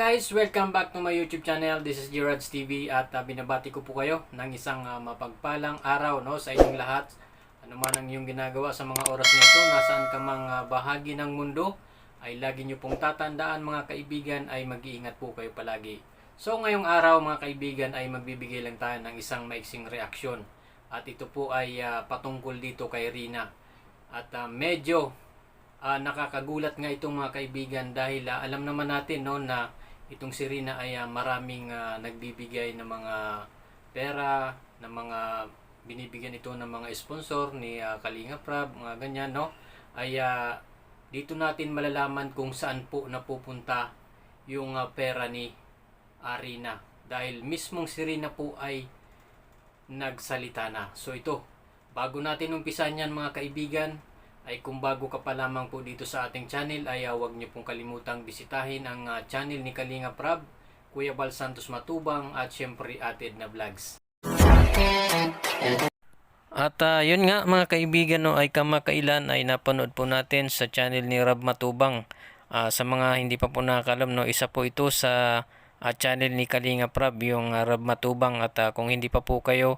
guys! Welcome back to my YouTube channel. This is Gerard's TV at binabati ko po kayo ng isang mapagpalang araw sa inyong lahat. Ano man ang iyong ginagawa sa mga oras na ito, nasaan ka mang bahagi ng mundo, ay lagi nyo pong tatandaan mga kaibigan ay mag-iingat po kayo palagi. So ngayong araw mga kaibigan ay magbibigay lang tayo ng isang maiksing reaksyon. At ito po ay patungkol dito kay Rina. At medyo nakakagulat nga itong mga kaibigan dahil alam naman natin na itong si Rina ay maraming nagbibigay ng mga pera, ng mga binibigyan ito ng mga sponsor ni Kalinga Prab, mga ganyan ay dito natin malalaman kung saan po napupunta yung pera ni Rina dahil mismong si Rina po ay nagsalita na. So ito, bago natin umpisan yan mga kaibigan, ay kung bago ka pa lamang po dito sa ating channel ay huwag niyo pong kalimutang bisitahin ang channel ni Kalinga Prab, Kuya Bal Santos Matubang at syempre Ate Edna Vlogs. At yun nga mga kaibigan ay kamakailan ay napanood po natin sa channel ni Rab Matubang. Sa mga hindi pa po nakakalam isa po ito sa channel ni Kalinga Prab, yung Rab Matubang. At kung hindi pa po kayo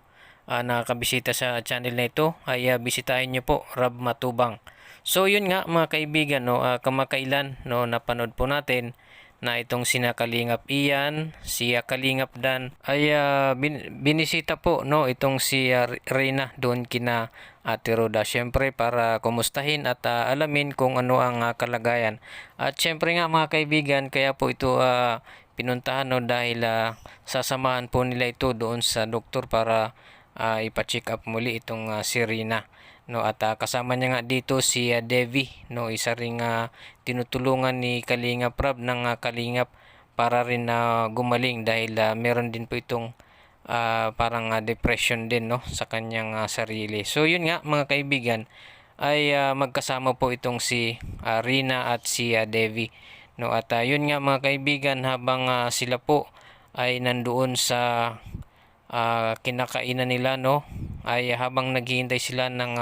nakakabisita sa channel na ito ay bisitahin nyo po Rab Matubang. So yun nga mga kaibigan kamakailan napanood po natin na itong sina Kalingap Ian, si Kalingap Dan ay binisita po itong si Rina doon kina Ate Roda, syempre para kumustahin at alamin kung ano ang kalagayan. At syempre nga mga kaibigan, kaya po ito pinuntahan dahil sasamahan po nila ito doon sa doktor para ipa-check up muli itong si Rina. At kasama niya nga dito si Devi, isa ring tinutulungan ni Kalinga Prab ng Kalingap para rin gumaling dahil meron din po itong parang depression din sa kanyang sarili. So yun nga mga kaibigan ay magkasama po itong si Rina at si Devi. At yun nga mga kaibigan, habang sila po ay nandoon sa kinakainan nila ay habang naghihintay sila ng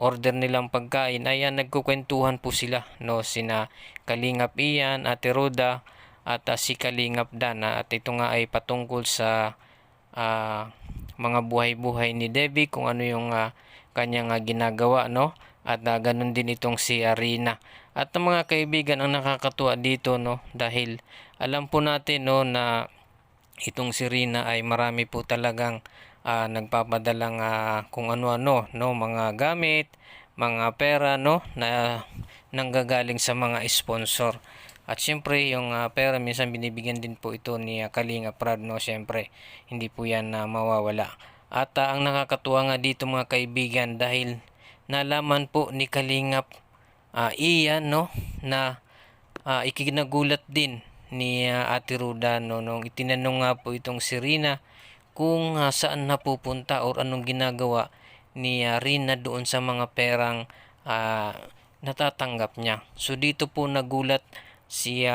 order nilang pagkain ay nagkukwentuhan po sila sina Kalingap Ian, Ate Roda at si Kalingap Dan at ito nga ay patungkol sa mga buhay-buhay ni Debbie, kung ano yung kanyang ginagawa at ganun din itong si Rina. At mga kaibigan, ang nakakatuwa dito dahil alam po natin na itong si Rina ay marami po talagang nagpapadalang kung ano-ano mga gamit, mga pera na nanggagaling sa mga sponsor. At syempre yung pera minsan binibigyan din po ito ni Kalinga Prab, syempre hindi po yan mawawala. At ang nakakatuwa nga dito mga kaibigan dahil nalaman po ni Kalingap Iyan na ikinagulat din ni Ate Roda nung itinanong nga po itong si Rina kung saan napupunta or anong ginagawa ni Rina doon sa mga perang natatanggap niya. So dito po nagulat si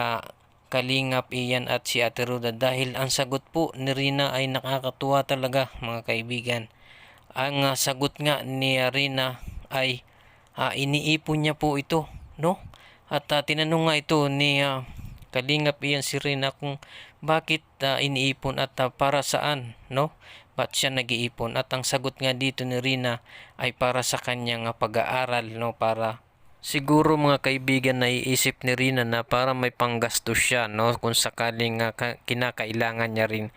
Kalingap Iyan at si Ate Roda dahil ang sagot po ni Rina ay nakakatuwa talaga mga kaibigan. Ang sagot nga ni Rina ay iniipon niya po ito at tinanong nga ito ni Kalingap Iyan si Rina kung bakit iniipon at para saan ba't siya nag-iipon. At ang sagot nga dito ni Rina ay para sa kanyang pag-aaral para siguro mga kaibigan, naiisip ni Rina na para may panggastos siya kung sakaling kinakailangan niya rin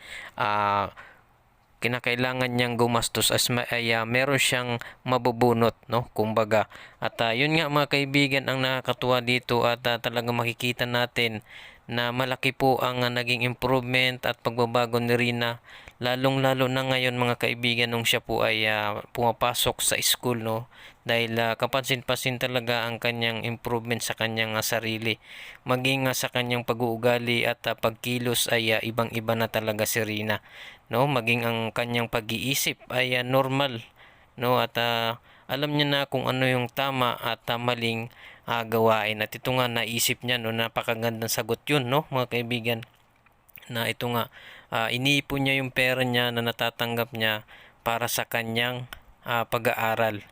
kinakailangan niyang gumastos ay meron siyang mabubunot kumbaga. At yun nga mga kaibigan ang nakakatuwa dito at talagang makikita natin na malaki po ang naging improvement at pagbabago ni Rina, lalong lalo na ngayon mga kaibigan nung siya po ay pumapasok sa school dahil kapansin-pansin talaga ang kanyang improvement sa kanyang sarili, maging sa kanyang pag-uugali at pagkilos ay ibang-iba na talaga si Rina maging ang kanyang pag-iisip ay normal at alam niya na kung ano yung tama at maling gawain. At ito nga naisip niya napakagandang sagot yun mga kaibigan, na ito nga iniipon niya yung pera niya na natatanggap niya para sa kanyang pag-aaral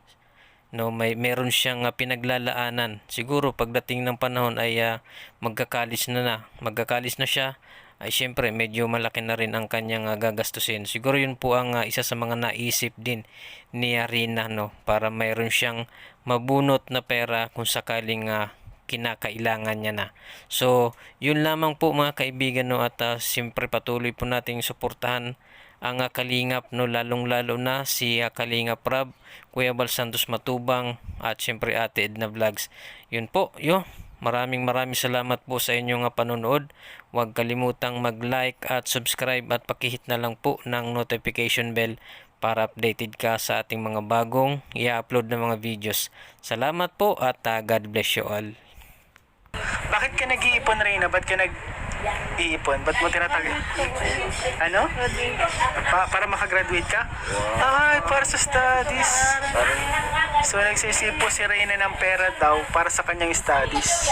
no, meron siyang pinaglalaanan. Siguro pagdating ng panahon ay magkakalis na siya, ay syempre medyo malaki na rin ang kanyang gagastusin. Siguro yun po ang isa sa mga naisip din ni Rina, no, para mayroon siyang mabunot na pera kung sakaling kinakailangan niya na. So, yun lamang po mga kaibigan, no, at siyempre patuloy po nating suportahan ang Kalingap, no, lalong-lalo na si Kalingap Rab, Kuya Bal Santos Matubang, at siyempre Ate Edna Vlogs. Yun po, maraming salamat po sa inyong panonood. Huwag kalimutang mag-like at subscribe at pakihit na lang po ng notification bell para updated ka sa ating mga bagong i-upload na mga videos. Salamat po at God bless you all. Bakit ka nag-iipon, Reyna? Ba't ka nag-iipon? Ba't mo tinatag... Ano? Para makagraduate ka? Ay, para sa studies. So, nagsisipo si Reyna ng pera daw para sa kanyang studies.